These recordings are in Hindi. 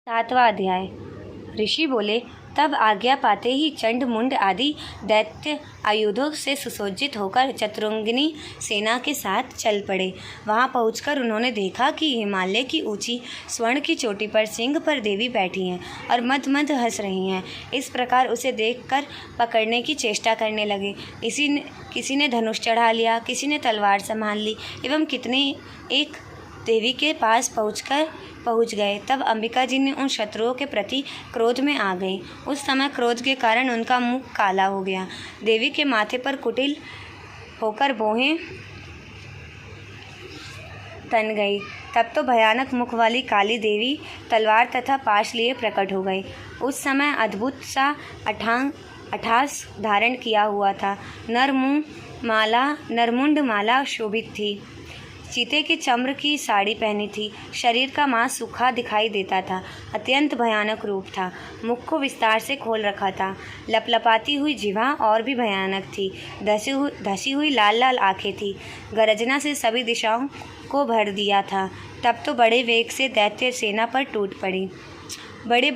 सातवां अध्याय। ऋषि बोले, तब आज्ञा पाते ही चंड मुंड आदि दैत्य आयुधों से सुसज्जित होकर चतुरंगिनी सेना के साथ चल पड़े। वहां पहुंचकर उन्होंने देखा कि हिमालय की ऊंची स्वर्ण की चोटी पर सिंह पर देवी बैठी हैं और मद मद हंस रही हैं। इस प्रकार उसे देखकर पकड़ने की चेष्टा करने लगे। किसी ने धनुष चढ़ा लिया, किसी ने तलवार संभाल ली एवं कितने एक देवी के पास पहुंच गए। तब अंबिका जी ने उन शत्रुओं के प्रति क्रोध में आ गई। उस समय क्रोध के कारण उनका मुख काला हो गया। देवी के माथे पर कुटिल होकर भौहें तन गई। तब तो भयानक मुख वाली काली देवी तलवार तथा पाश लिए प्रकट हो गई। उस समय अद्भुत सा अठास धारण किया हुआ था। नरमुंड माला शोभित थी। चीते की चम्र की साड़ी पहनी थी। शरीर का मांस सूखा दिखाई देता था। अत्यंत भयानक रूप था। मुख को विस्तार से खोल रखा था। लपलपाती हुई जिह्वा और भी भयानक थी। धसी हुई लाल लाल आंखें थी। गर्जना से सभी दिशाओं को भर दिया था। तब तो बड़े वेग से दैत्य सेना पर टूट पड़ी। बड़े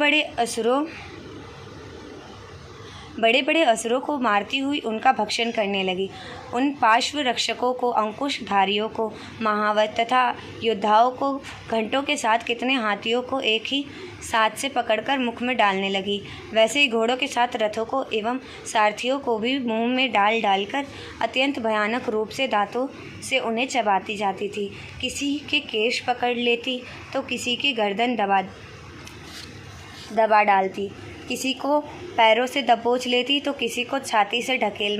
बड़े असुरों को मारती हुई उनका भक्षण करने लगी। उन पार्श्व रक्षकों को, अंकुशधारियों को, महावत तथा योद्धाओं को, घंटों के साथ कितने हाथियों को एक ही साथ से पकड़कर मुख में डालने लगी। वैसे ही घोड़ों के साथ रथों को एवं सारथियों को भी मुंह में डालकर अत्यंत भयानक रूप से दांतों से उन्हें चबाती जाती थी। किसी के केश पकड़ लेती तो किसी की गर्दन दबा डालती, किसी को पैरों से दबोच लेती तो किसी को छाती से ढकेल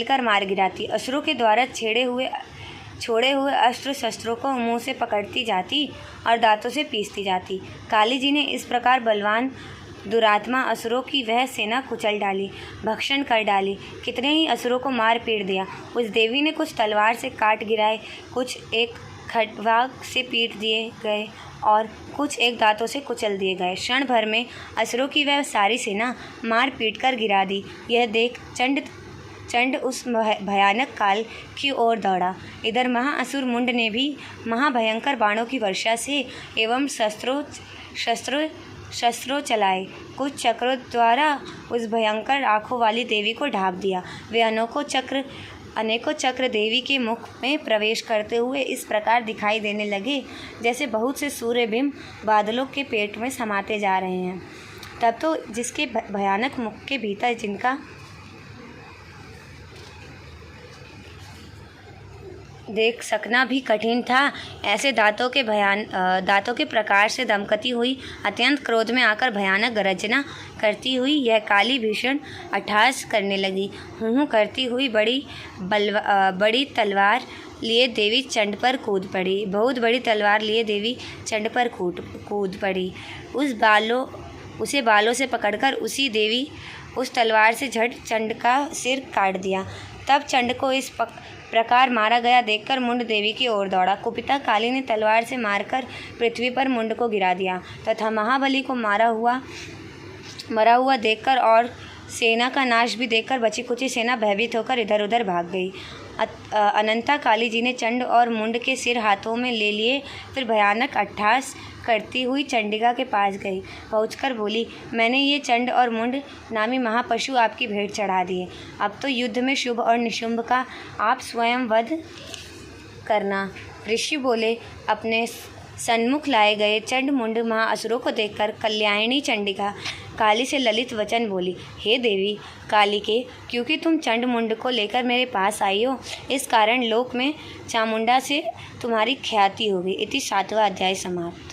कर मार गिराती। असुरों के द्वारा छोड़े हुए अस्त्र शस्त्रों को मुंह से पकड़ती जाती और दांतों से पीसती जाती। काली जी ने इस प्रकार बलवान दुरात्मा असुरों की वह सेना कुचल डाली, भक्षण कर डाली। कितने ही असुरों को मार पीट दिया। उस देवी ने कुछ तलवार से काट गिराए, कुछ एक खड्वाग से पीट दिए गए और कुछ एक दांतों से कुचल दिए गए। क्षण भर में असुरों की वह सारी सेना मार पीट कर गिरा दी। यह देख चंड उस भयानक काल की ओर दौड़ा। इधर महाअसुर मुंड ने भी महाभयंकर बाणों की वर्षा से एवं शस्त्रों चलाए। कुछ चक्रों द्वारा उस भयंकर आँखों वाली देवी को ढांप दिया। वे अनेकों चक्र देवी के मुख में प्रवेश करते हुए इस प्रकार दिखाई देने लगे जैसे बहुत से सूर्यबिंब बादलों के पेट में समाते जा रहे हैं। तब तो जिसके भयानक मुख के भीतर जिनका देख सकना भी कठिन था, ऐसे दांतों के प्रकार से दमकती हुई अत्यंत क्रोध में आकर भयानक गर्जना करती हुई यह काली भीषण अट्टहास करने लगी। हूँ करती हुई बड़ी तलवार लिए देवी चंड पर कूद पड़ी। बहुत बड़ी तलवार लिए देवी चंड पर कूद पड़ी। उसे बालों से पकड़कर उस तलवार से झट चंड का सिर काट दिया। तब चंड को इस प्रकार मारा गया देखकर मुंड देवी की ओर दौड़ा। कुपिता काली ने तलवार से मारकर पृथ्वी पर मुंड को गिरा दिया तथा महाबली को मरा हुआ देखकर और सेना का नाश भी देखकर बची कुची सेना भयभीत होकर इधर उधर भाग गई। अनंता काली जी ने चंड और मुंड के सिर हाथों में ले लिए। फिर भयानक अट्टहास करती हुई चंडिका के पास गई। पहुंचकर बोली, मैंने ये चंड और मुंड नामी महापशु आपकी भेंट चढ़ा दिए। अब तो युद्ध में शुभ और निशुंभ का आप स्वयं वध करना। ऋषि बोले, अपने सन्मुख लाए गए चंड मुंड महाअसुरों को देखकर कल्याणी चंडिका काली से ललित वचन बोली, हे देवी कालिके, क्योंकि तुम चंड मुंड को लेकर मेरे पास आई हो, इस कारण लोक में चामुंडा से तुम्हारी ख्याति होगी। इति 7वां अध्याय समाप्त।